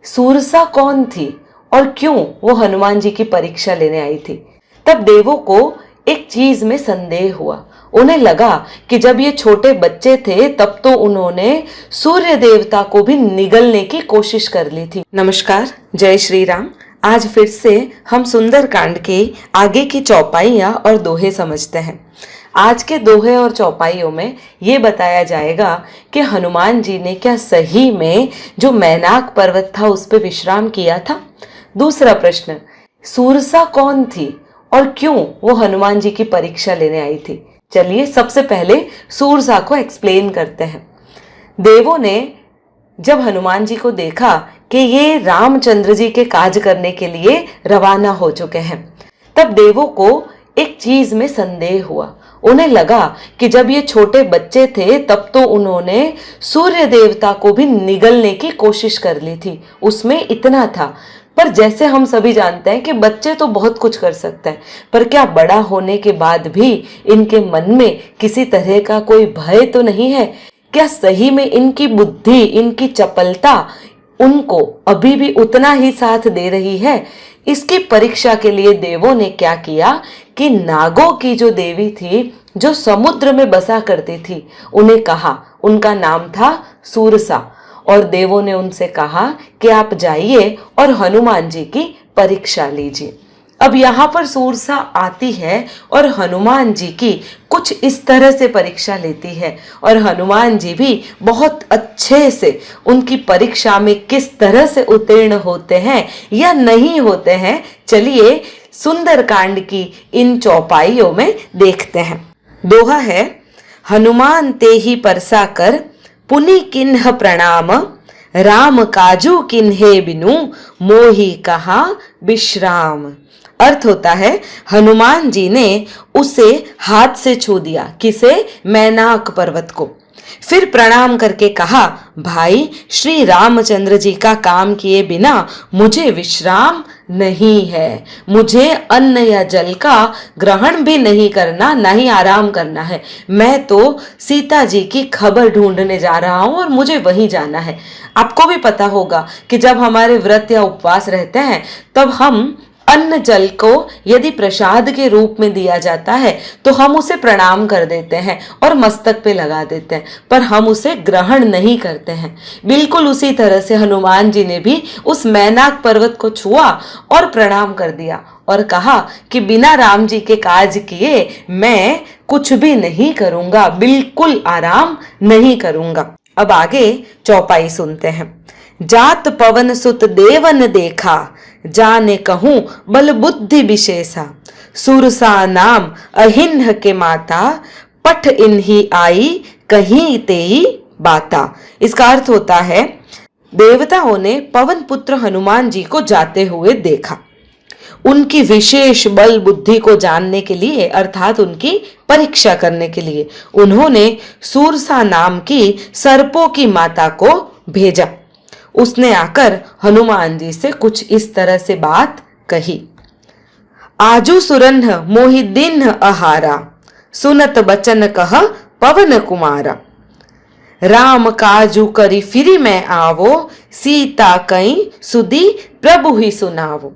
सूरसा कौन थी और क्यों वो हनुमान जी की परीक्षा लेने आई थी। तब देवों को एक चीज में संदेह हुआ। उन्हें लगा कि जब ये छोटे बच्चे थे तब तो उन्होंने सूर्य देवता को भी निगलने की कोशिश कर ली थी। नमस्कार, जय श्री राम। आज फिर से हम सुंदरकांड के आगे की चौपाइयां और दोहे समझते हैं। आज के दोहे और चौपाइयों में ये बताया जाएगा कि हनुमान जी ने क्या सही में जो मैनाक पर्वत था उस पर विश्राम किया था। दूसरा प्रश्न, सूरसा कौन थी और क्यों वो हनुमान जी की परीक्षा लेने आई थी। चलिए सबसे पहले सूरसा को एक्सप्लेन करते हैं। देवों ने जब हनुमान जी को देखा कि ये रामचंद्र जी के काज करने के लिए रवाना हो चुके हैं, तब देवों को एक चीज में संदेह हुआ। उन्हें लगा कि जब ये छोटे बच्चे थे तब तो उन्होंने सूर्य देवता को भी निगलने की कोशिश कर ली थी, उसमें इतना था। पर जैसे हम सभी जानते हैं कि बच्चे तो बहुत कुछ कर सकते हैं, पर क्या बड़ा होने के बाद भी इनके मन में किसी तरह का कोई भय तो नहीं है? क्या सही में इनकी बुद्धि, इनकी चपलता उनको अभी भी उतना ही साथ दे रही है? इसकी परीक्षा के लिए देवों ने क्या किया कि नागों की जो देवी थी, जो समुद्र में बसा करती थी, उन्हें कहा, उनका नाम था सूरसा, और देवों ने उनसे कहा कि आप जाइए और हनुमान जी की परीक्षा लीजिए। अब यहाँ पर सूरसा आती है और हनुमान जी की कुछ इस तरह से परीक्षा लेती है, और हनुमान जी भी बहुत अच्छे से उनकी परीक्षा में किस तरह से उत्तीर्ण होते हैं या नहीं होते हैं, चलिए सुंदरकांड की इन चौपाइयों में देखते हैं। दोहा है, हनुमान ते ही परसा कर पुनि किन्ह प्रणाम, राम काजू किन्हे बिनु मोहि कहा विश्राम। अर्थ होता है, हनुमान जी ने उसे हाथ से छू दिया। किसे? मैनाक पर्वत को। फिर प्रणाम करके कहा, भाई श्री रामचंद्र जी का काम किए बिना मुझे विश्राम नहीं है, मुझे अन्न या जल का ग्रहण भी नहीं करना, ना ही आराम करना है। मैं तो सीता जी की खबर ढूंढने जा रहा हूं और मुझे वहीं जाना है। आपको भी पता होगा कि जब हमारे व्रत या उपवास रहते हैं तब हम अन्न जल को यदि प्रसाद के रूप में दिया जाता है तो हम उसे प्रणाम कर देते हैं और मस्तक पे लगा देते हैं, पर हम उसे ग्रहण नहीं करते हैं। बिल्कुल उसी तरह से हनुमान जी ने भी उस मैनाक पर्वत को छुआ और प्रणाम कर दिया और कहा कि बिना राम जी के काज किए मैं कुछ भी नहीं करूंगा, बिल्कुल आराम नहीं करूंगा। अब आगे चौपाई सुनते हैं। जात पवन सुत देवन देखा, जाने कहूं बल बुद्धि विशेषा, सुरसा नाम अहिन्ह के माता, पठ इन्ही आई कहीं तेई बाता। इसका अर्थ होता है, देवताओं ने पवन पुत्र हनुमान जी को जाते हुए देखा। उनकी विशेष बल बुद्धि को जानने के लिए, अर्थात उनकी परीक्षा करने के लिए, उन्होंने सूरसा नाम की सर्पों की माता को भेजा। उसने आकर हनुमान जी से कुछ इस तरह से बात कही। आजू सुरन्ह मोहि दिन आहारा, सुनत बचन कह पवन कुमारा, राम काजू करी फिरी मैं आवो, सीता कई सुदी प्रभु ही सुनावो।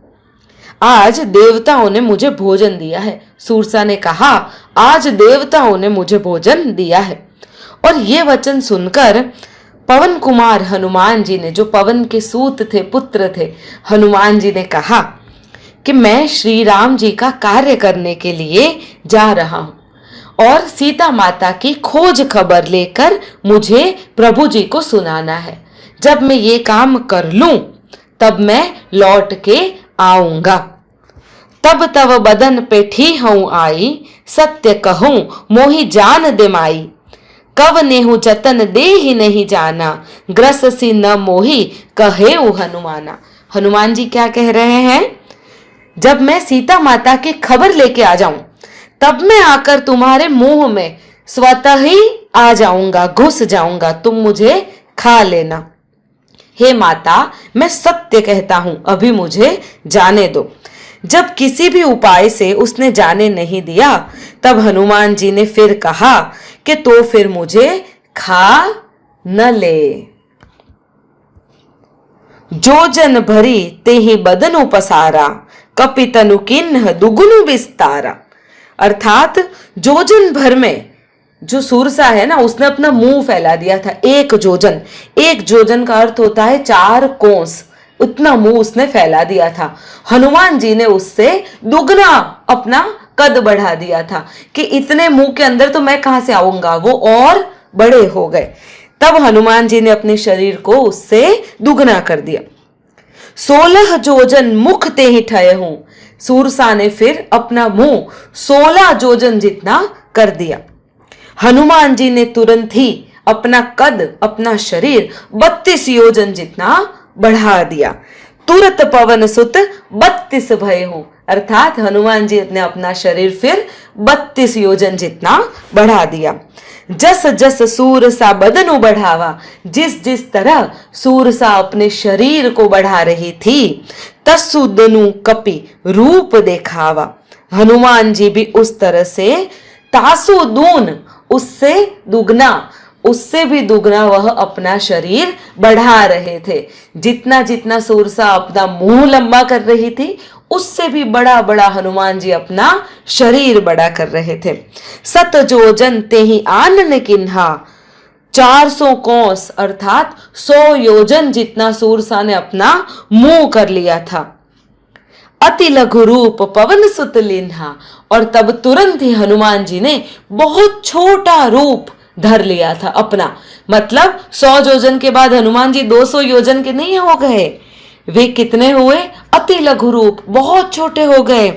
आज देवताओं ने मुझे भोजन दिया है। सूरसा ने कहा, आज देवताओं ने मुझे भोजन दिया है। और ये वचन सुनकर पवन कुमार हनुमान जी ने, जो पवन के सूत थे, पुत्र थे, हनुमान जी ने कहा कि मैं श्री राम जी का कार्य करने के लिए जा रहा हूं और सीता माता की खोज खबर लेकर मुझे प्रभु जी को सुनाना है। जब मैं ये काम कर लूं तब मैं लौट के आऊंगा। तब तब बदन पे ठी हूं आई, सत्य कहूं मोहि जान दे माई, कव नेहु जतन दे ही नहीं जाना, ग्रस सी न मोही कहे हनुमाना। हनुमान जी क्या कह रहे हैं? जब मैं सीता माता की खबर लेके आ जाऊं तब मैं आकर तुम्हारे मुंह में स्वतः ही आ जाऊंगा, घुस जाऊंगा, तुम मुझे खा लेना। हे माता, मैं सत्य कहता हूं, अभी मुझे जाने दो। जब किसी भी उपाय से उसने जाने नहीं दिया तब हनुमान जी ने फिर कहा कि तो फिर मुझे खा न ले। जोजन भरी तेहि बदनु पसारा, कपि तनु किन्ह दुगुनु विस्तारा। अर्थात जोजन भर में जो सूरसा है ना, उसने अपना मुंह फैला दिया था। एक जोजन, एक जोजन का अर्थ होता है 4 कोस, उतना मुंह उसने फैला दिया था। हनुमान जी ने उससे दुगना अपना कद बढ़ा दिया था कि इतने मुंह के अंदर तो मैं कहां से आऊंगा, वो और बड़े हो गए। तब हनुमान जी ने अपने शरीर को उससे दुगना कर दिया। 16 जोजन मुख ते ही ठय हूं, सूरसा ने फिर अपना मुंह 16 जोजन जितना कर दिया। हनुमान जी ने तुरंत ही अपना कद, अपना शरीर 32 योजन जितना बढ़ा दिया। तुरत पवन सुत 32 भय हूं, अर्थात हनुमान जी ने अपना शरीर फिर 32 योजन जितना बढ़ा दिया। जस जस सूरसा बदनु बढ़ावा, जिस जिस तरह सूरसा अपने शरीर को बढ़ा रही थी, तस्सु दनु कपि रूप देखावा। हनुमान जी भी उस तरह से तासु दून, उससे दुगना, उससे भी दुगना वह अपना शरीर बढ़ा रहे थे। जितना जितना सूरसा अपना मुंह लंबा कर रही थी, उससे भी बड़ा बड़ा हनुमान जी अपना शरीर बड़ा कर रहे थे। 7 जोजन ते ही आनन किन्हा, 400 कोस अर्थात 100 योजन जितना सूरसा ने अपना मुंह कर लिया था। अति लघु रूप पवन सुत लिन्हा, और तब तुरंत ही हनुमान जी ने बहुत छोटा रूप धर लिया था अपना। मतलब 100 योजन के बाद हनुमान जी 200 योजन के नहीं हो गए, वे कितने हुए? अति लघु रूप, बहुत छोटे हो गए।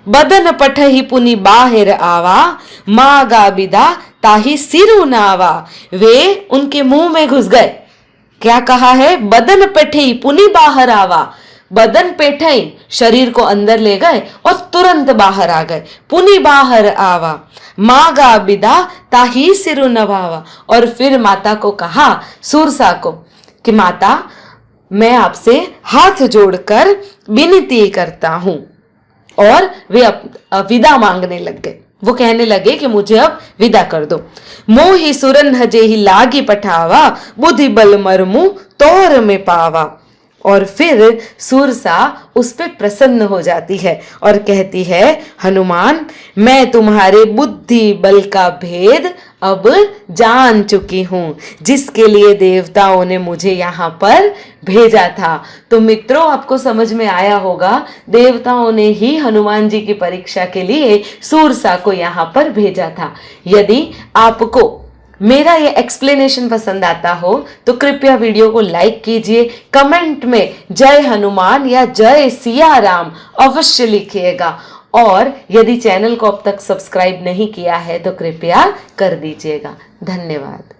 बदन पठही पुनि बाहिर आवा, मागा बिदा ताही सिरु नावा। वे उनके मुंह में घुस गए। क्या कहा है? बदन पठही पुनि बाहर आवा, बदन पेठई, शरीर को अंदर ले गए और तुरंत बाहर आ गए। पुनि बाहर आवा, मागा बिदा ताही सिरु नवावा। और फिर माता को कहा, सूरसा को, कि माता मैं आपसे हाथ जोड़कर विनती करता हूं। और वे विदा मांगने लग गए। वो कहने लगे कि मुझे अब विदा कर दो। मोहि सुरन हजे ही लागी पठावा, बुद्धि बल मरमु तोर में पावा। और फिर सूरसा उस पे प्रसन्न हो जाती है और कहती है, हनुमान मैं तुम्हारे बुद्धि बल का भेद अब जान चुकी हूं, जिसके लिए देवताओं ने मुझे यहाँ पर भेजा था। तो मित्रों, आपको समझ में आया होगा, देवताओं ने ही हनुमान जी की परीक्षा के लिए सूरसा को यहाँ पर भेजा था। यदि आपको मेरा ये एक्सप्लेनेशन पसंद आता हो तो कृपया वीडियो को लाइक कीजिए, कमेंट में जय हनुमान या जय सिया राम अवश्य लिखिएगा। और यदि चैनल को अब तक सब्सक्राइब नहीं किया है तो कृपया कर दीजिएगा। धन्यवाद।